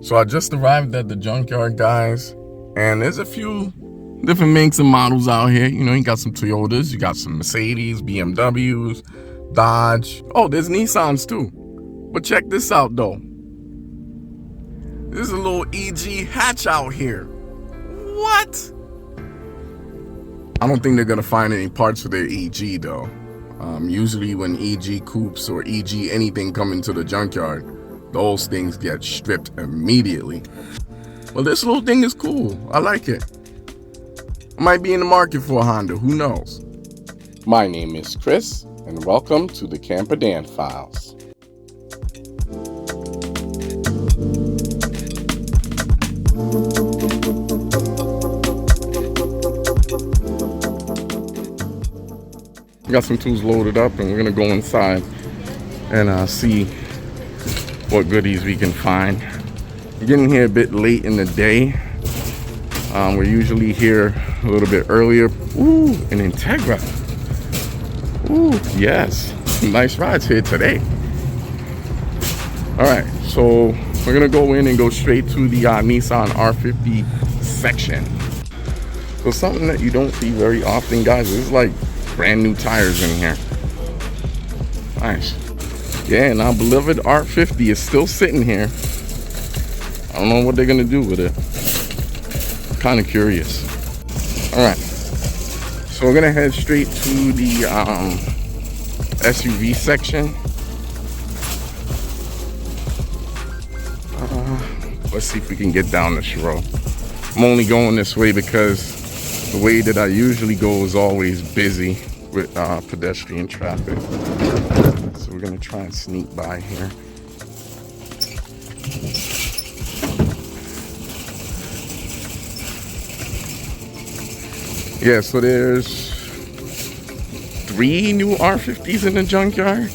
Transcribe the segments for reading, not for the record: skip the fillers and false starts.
So I just arrived at the junkyard, guys, and there's a few different makes and models out here. You know, you got some Toyotas, you got some Mercedes, BMWs, Dodge. Oh, there's Nissans too. But check this out though. There's a little EG hatch out here. What? I don't think they're gonna find any parts for their EG though. Usually when EG coupes or EG anything come into the junkyard, those things get stripped immediately. Well, this little thing is cool. I like it. I might be in the market for a Honda, who knows? My name is Chris, and welcome to the Camper Dan Files. We got some tools loaded up, and we're gonna go inside and see what goodies we can find. We're getting here a bit late in the day. We're usually here a little bit earlier. Ooh, an Integra. Ooh, yes, nice rides here today. All right, so we're gonna go in and go straight to the Nissan R50 section. So something that you don't see very often, guys, is like brand new tires in here. Nice. Yeah, and our beloved R50 is still sitting here. I don't know what they're gonna do with it. I'm kind of curious. All right, so we're gonna head straight to the SUV section. Let's see if we can get down this road. I'm only going this way because the way that I usually go is always busy with pedestrian traffic. So we're gonna try and sneak by here. Yeah, so there's 3 new R50s in the junkyard.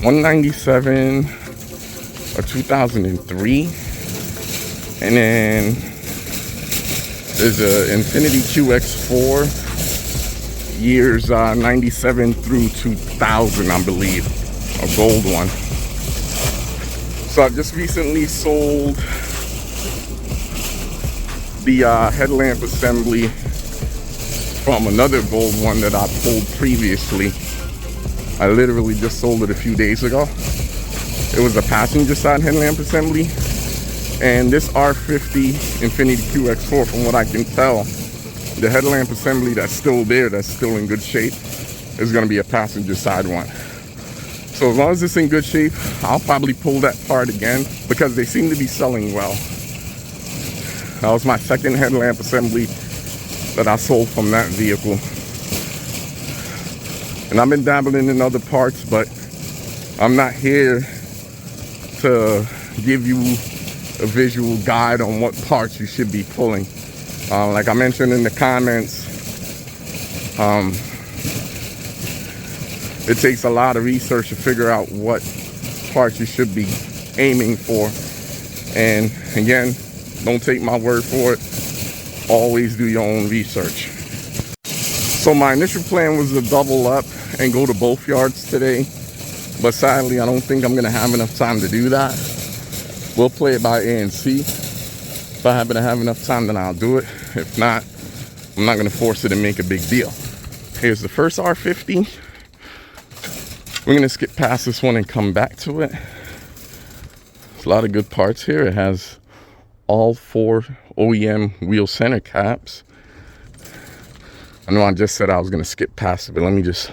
197, a 2003, and then there's a Infiniti QX4, years 97 through 2000, I believe, a gold one. So I just recently sold the headlamp assembly from another gold one that I pulled previously. I literally just sold it a few days ago. It was a passenger side headlamp assembly, and this R50 Infiniti QX4, from what I can tell, the headlamp assembly that's still there, that's still in good shape, is going to be a passenger side one. So as long as it's in good shape, I'll probably pull that part again because they seem to be selling well. That was my second headlamp assembly that I sold from that vehicle. And I've been dabbling in other parts, but I'm not here to give you a visual guide on what parts you should be pulling. Like I mentioned in the comments, it takes a lot of research to figure out what parts you should be aiming for. And again, don't take my word for it. Always do your own research. So my initial plan was to double up and go to both yards today, but sadly I don't think I'm gonna have enough time to do that. We'll play it by A and C. If I happen to have enough time, then I'll do it. If not, I'm not gonna force it and make a big deal. Here's the first R50. We're gonna skip past this one and come back to it. There's a lot of good parts here. It has all 4 OEM wheel center caps. I know I just said I was gonna skip past it, but let me just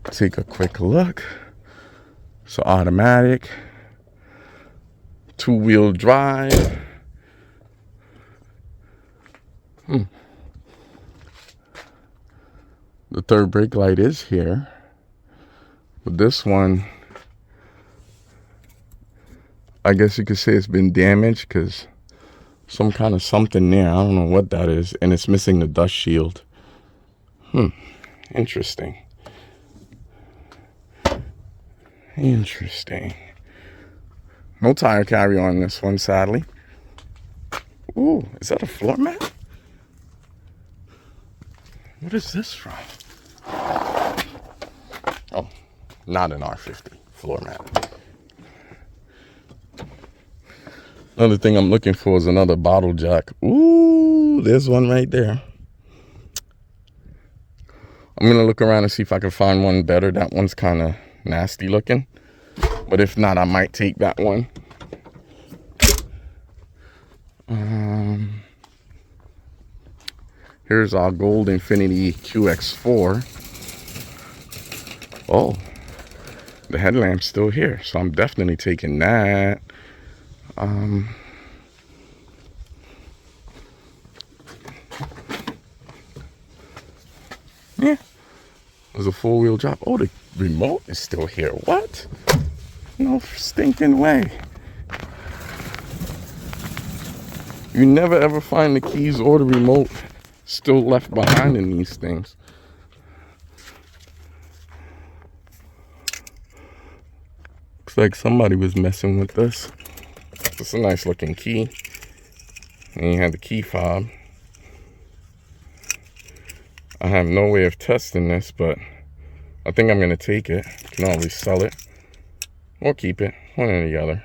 take a quick look. So automatic, 2-wheel drive. The third brake light is here, but this one, I guess you could say it's been damaged because some kind of something there. I don't know what that is, and it's missing the dust shield. Interesting. Interesting. No tire carrier on this one, sadly. Ooh, is that a floor mat? What is this from? Oh, not an R50 floor mat. Another thing I'm looking for is another bottle jack. Ooh, there's one right there. I'm gonna look around and see if I can find one better. That one's kind of nasty looking, but if not, I might take that one. Here's our gold Infiniti QX4. Oh, the headlamp's still here, so I'm definitely taking that. Yeah, there's a four-wheel drive. Oh, the remote is still here. What? No stinking way. You never ever find the keys or the remote still left behind in these things. Looks like somebody was messing with this. It's a nice looking key. And you have the key fob. I have no way of testing this, but I think I'm gonna take it. You can always sell it or keep it, one or the other.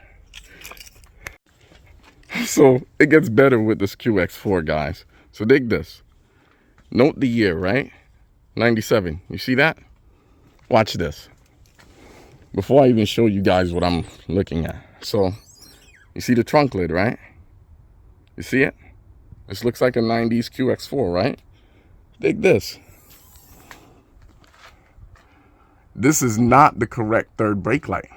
So it gets better with this QX4, guys. So dig this. Note the year, right? 97. You see that? Watch this. Before I even show you guys what I'm looking at. So you see the trunk lid, right? You see it? This looks like a 90s QX4, right? Dig this. This is not the correct third brake light.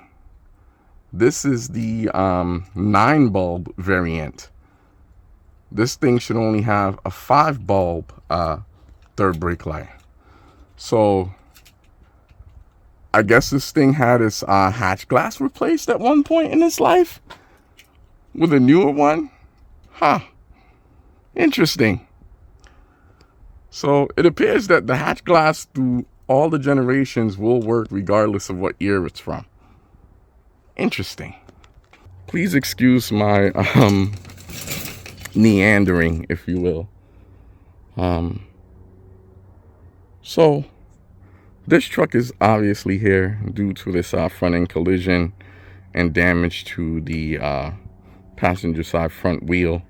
This is the 9 bulb variant. This thing should only have a 5 bulb third brake light. So I guess this thing had its hatch glass replaced at one point in its life with a newer one. Huh. Interesting. So it appears that the hatch glass through all the generations will work regardless of what year it's from. Interesting. Please excuse my meandering, if you will. So this truck is obviously here due to this front end collision and damage to the passenger side front wheel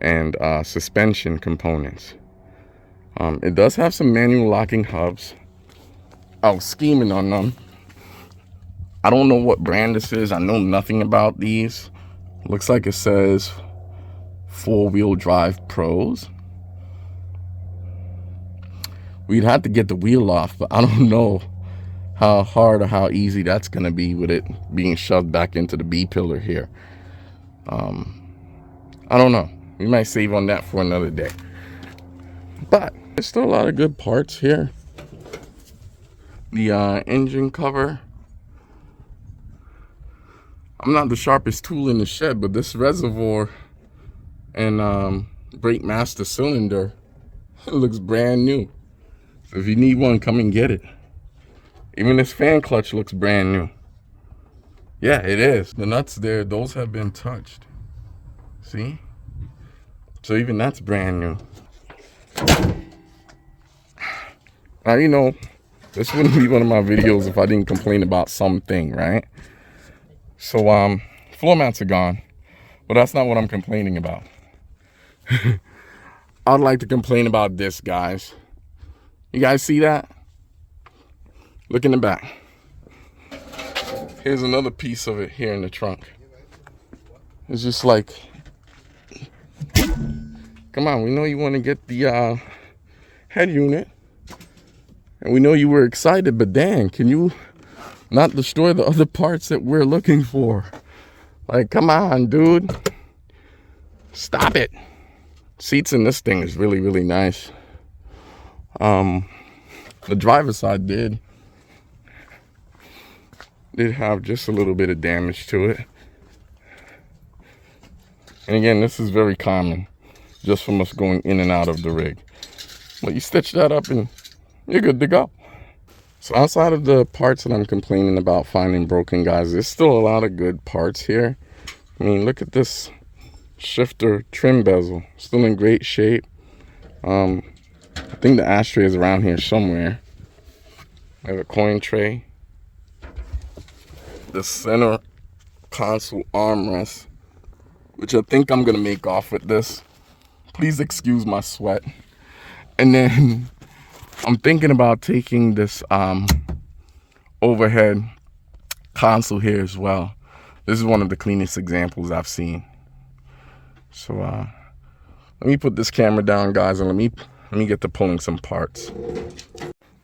and suspension components. It does have some manual locking hubs. I was scheming on them. I don't know what brand this is. I know nothing about these. Looks like it says 4-wheel drive pros. We'd have to get the wheel off, but I don't know how hard or how easy that's gonna be with it being shoved back into the B pillar here. I don't know. We might save on that for another day. But there's still a lot of good parts here. The engine cover. I'm not the sharpest tool in the shed, but this reservoir and brake master cylinder, it looks brand new. So if you need one, come and get it. Even this fan clutch looks brand new. Yeah, it is. The nuts there, those have been touched. See? So even that's brand new. Now, you know, this wouldn't be one of my videos if I didn't complain about something, right? So, floor mats are gone, but that's not what I'm complaining about. I'd like to complain about this, guys. You guys see that? Look in the back. Here's another piece of it here in the trunk. It's just like, come on, we know you want to get the head unit. And we know you were excited, but dang, can you not destroy the other parts that we're looking for? Like, come on, dude. Stop it. Seats in this thing is really, really nice. The driver's side did have just a little bit of damage to it. And again, this is very common just from us going in and out of the rig. But you stitch that up and you're good to go. So outside of the parts that I'm complaining about finding broken, guys, there's still a lot of good parts here. I mean, look at this shifter trim bezel, still in great shape. I think the ashtray is around here somewhere. I have a coin tray. The center console armrest which I think I'm gonna make off with this. Please excuse my sweat. And then I'm thinking about taking this overhead console here as well. This is one of the cleanest examples I've seen. So let me put this camera down, guys, and let me get to pulling some parts.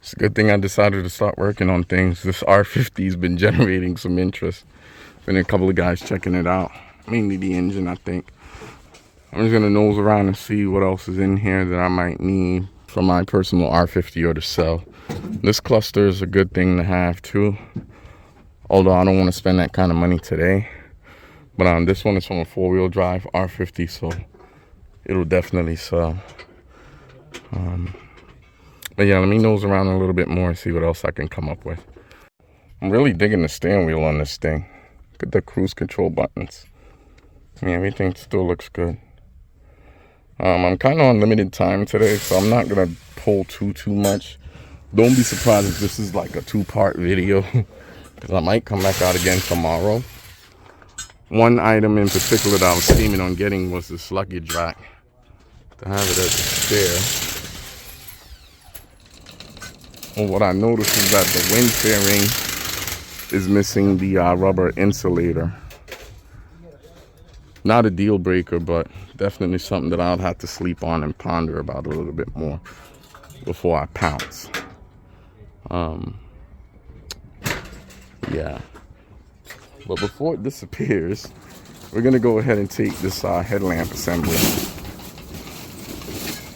It's a good thing I decided to start working on things. This R50 has been generating some interest. Been a couple of guys checking it out, mainly the engine, I think. I'm just gonna nose around and see what else is in here that I might need for my personal R50 or to sell. This cluster is a good thing to have too, although I don't want to spend that kind of money today. But this one is from a 4-wheel drive R50, so it'll definitely sell. But yeah, let me nose around a little bit more and see what else I can come up with. I'm really digging the steering wheel on this thing. Look at the cruise control buttons. I mean, everything still looks good. I'm kind of on limited time today, so I'm not gonna pull too much. Don't be surprised if this is like a 2-part video, because I might come back out again tomorrow. One item in particular that I was scheming on getting was this luggage rack, to have it as a spare. Well, what I noticed is that the wind fairing is missing the rubber insulator. Not a deal breaker, but definitely something that I'll have to sleep on and ponder about a little bit more before I pounce. Yeah. But before it disappears, we're gonna go ahead and take this headlamp assembly.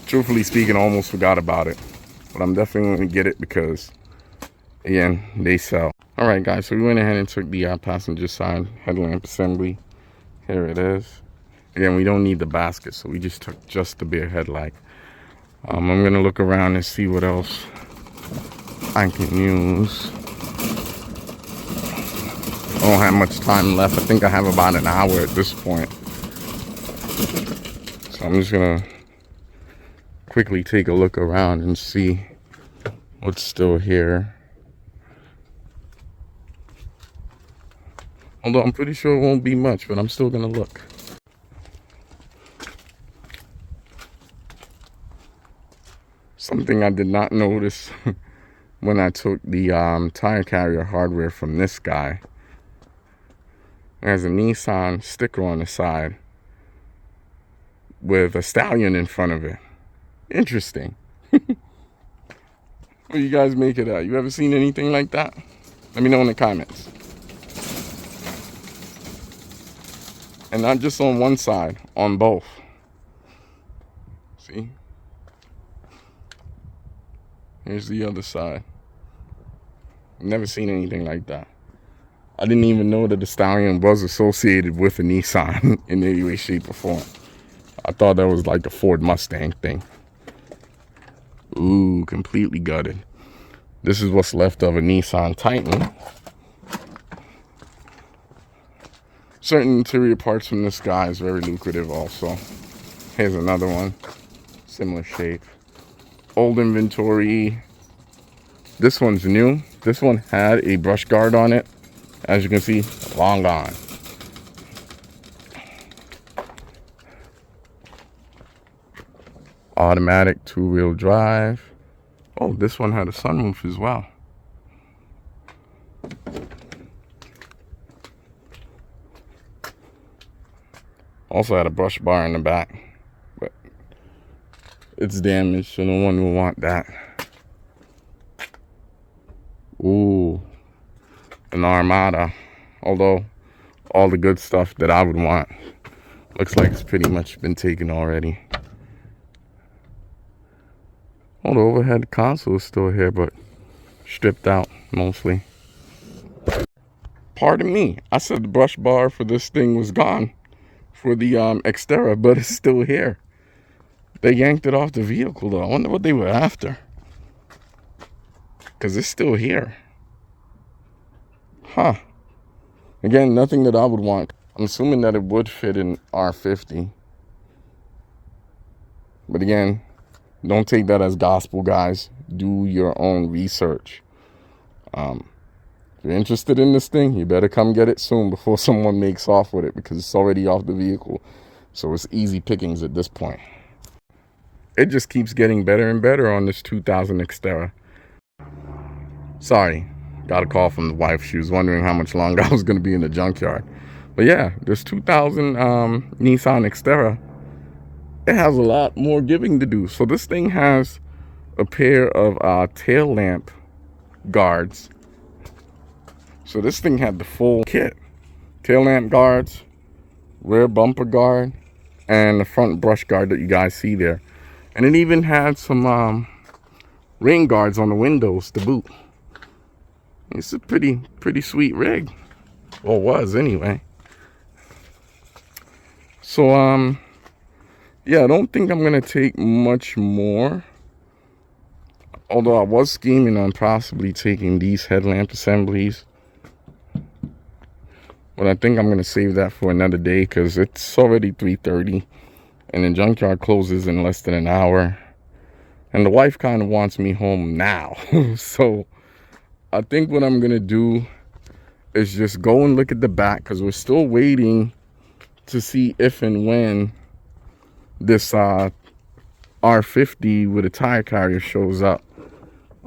Truthfully speaking, I almost forgot about it. But I'm definitely going to get it because, again, they sell. Alright guys, so we went ahead and took the passenger side headlamp assembly. Here it is. Again, we don't need the basket, so we just took just the bare headlight. I'm going to look around and see what else I can use. I don't have much time left. I think I have about an hour at this point. So I'm just going to quickly take a look around and see what's still here. Although I'm pretty sure it won't be much, but I'm still gonna look. Something I did not notice when I took the tire carrier hardware from this guy. There's a Nissan sticker on the side with a stallion in front of it. Interesting. What do you guys make of that? You ever seen anything like that? Let me know in the comments. And not just on one side, on both. See? Here's the other side. Never seen anything like that. I didn't even know that the stallion was associated with a Nissan in any way, shape, or form. I thought that was like a Ford Mustang thing. Ooh, completely gutted. This is what's left of a Nissan Titan. Certain interior parts from this guy is very lucrative also. Here's another one. Similar shape. Old inventory. This one's new. This one had a brush guard on it. As you can see, long gone. Automatic 2-wheel drive. Oh, this one had a sunroof as well. Also had a brush bar in the back, but it's damaged, so no one will want that. Ooh, an Armada. Although all the good stuff that I would want looks like it's pretty much been taken already. Oh, the overhead console is still here, but stripped out mostly. Pardon me, I said the brush bar for this thing was gone for the Xterra, but it's still here. They yanked it off the vehicle though. I wonder what they were after, because it's still here. Huh. Again, nothing that I would want. I'm assuming that it would fit in R50. But again, don't take that as gospel, guys. Do your own research. If you're interested in this thing, you better come get it soon before someone makes off with it, because it's already off the vehicle. So it's easy pickings at this point. It just keeps getting better and better on this 2000 Xterra. Sorry, got a call from the wife. She was wondering how much longer I was going to be in the junkyard. But yeah, this 2000 Nissan Xterra, it has a lot more giving to do. So this thing has a pair of tail lamp guards. So this thing had the full kit. Tail lamp guards, rear bumper guard, and the front brush guard that you guys see there. And it even had some rain guards on the windows to boot. It's a pretty sweet rig. Well, it was anyway. So yeah, I don't think I'm gonna take much more. Although I was scheming on possibly taking these headlamp assemblies. But I think I'm going to save that for another day, because it's already 3:30 and the junkyard closes in less than an hour. And the wife kind of wants me home now. So I think what I'm going to do is just go and look at the back, because we're still waiting to see if and when this R50 with a tire carrier shows up.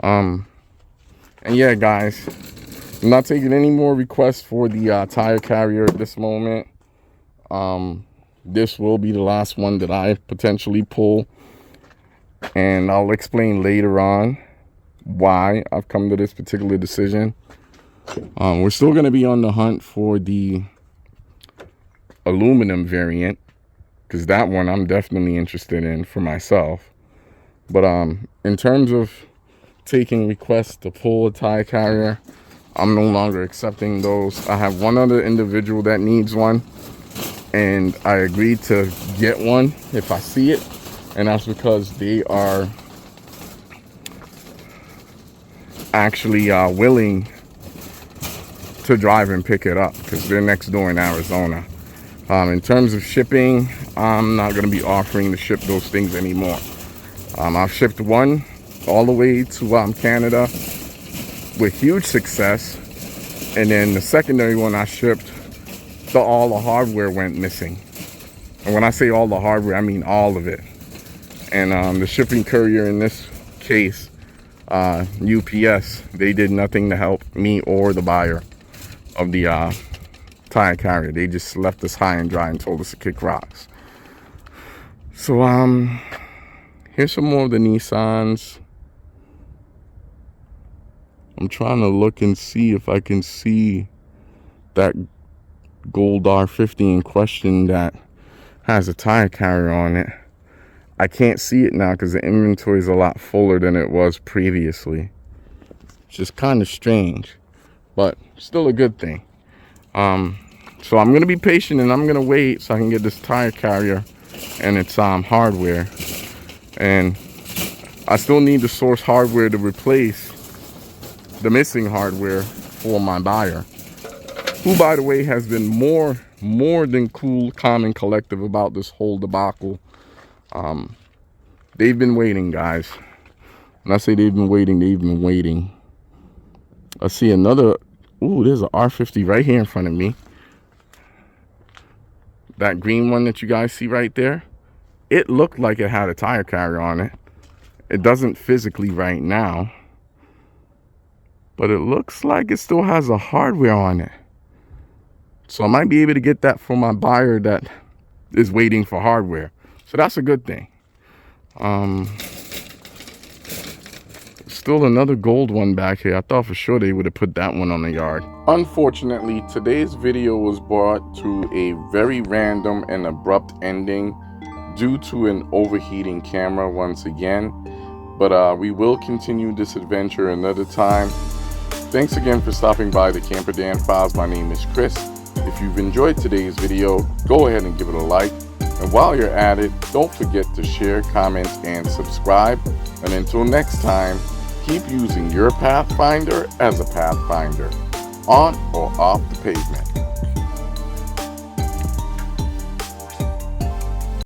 And yeah, guys, I'm not taking any more requests for the tire carrier at this moment. This will be the last one that I potentially pull, and I'll explain later on why I've come to this particular decision. We're still going to be on the hunt for the aluminum variant, because that one I'm definitely interested in for myself. But in terms of taking requests to pull a tire carrier, I'm no longer accepting those. I have one other individual that needs one, and I agreed to get one if I see it, and that's because they are actually willing to drive and pick it up, because they're next door in Arizona. In terms of shipping, I'm not going to be offering to ship those things anymore. I've shipped one all the way to Canada with huge success, and then the secondary one I shipped, all the hardware went missing. And when I say all the hardware, I mean all of it. And the shipping courier in this case, UPS, they did nothing to help me or the buyer of the tire carrier. They just left us high and dry and told us to kick rocks. So here's some more of the Nissans. I'm trying to look and see if I can see that gold R50 in question that has a tire carrier on it. I can't see it now because the inventory is a lot fuller than it was previously. It's just kind of strange, but still a good thing. So I'm going to be patient, and I'm going to wait so I can get this tire carrier and its hardware. And I still need to source hardware to replace the missing hardware for my buyer, who, by the way, has been more than cool, calm, and collective about this whole debacle. They've been waiting, guys. When I say they've been waiting. I see another. Ooh, there's an R50 right here in front of me. That green one that you guys see right there, it looked like it had a tire carrier on it. It doesn't physically right now, but it looks like it still has a hardware on it. So I might be able to get that for my buyer that is waiting for hardware. So that's a good thing. Still another gold one back here. I thought for sure they would have put that one on the yard. Unfortunately, today's video was brought to a very random and abrupt ending due to an overheating camera once again. But we will continue this adventure another time. Thanks again for stopping by the Camper Dan Files. My name is Chris. If you've enjoyed today's video, go ahead and give it a like. And while you're at it, don't forget to share, comment, and subscribe. And until next time, keep using your Pathfinder as a Pathfinder, on or off the pavement.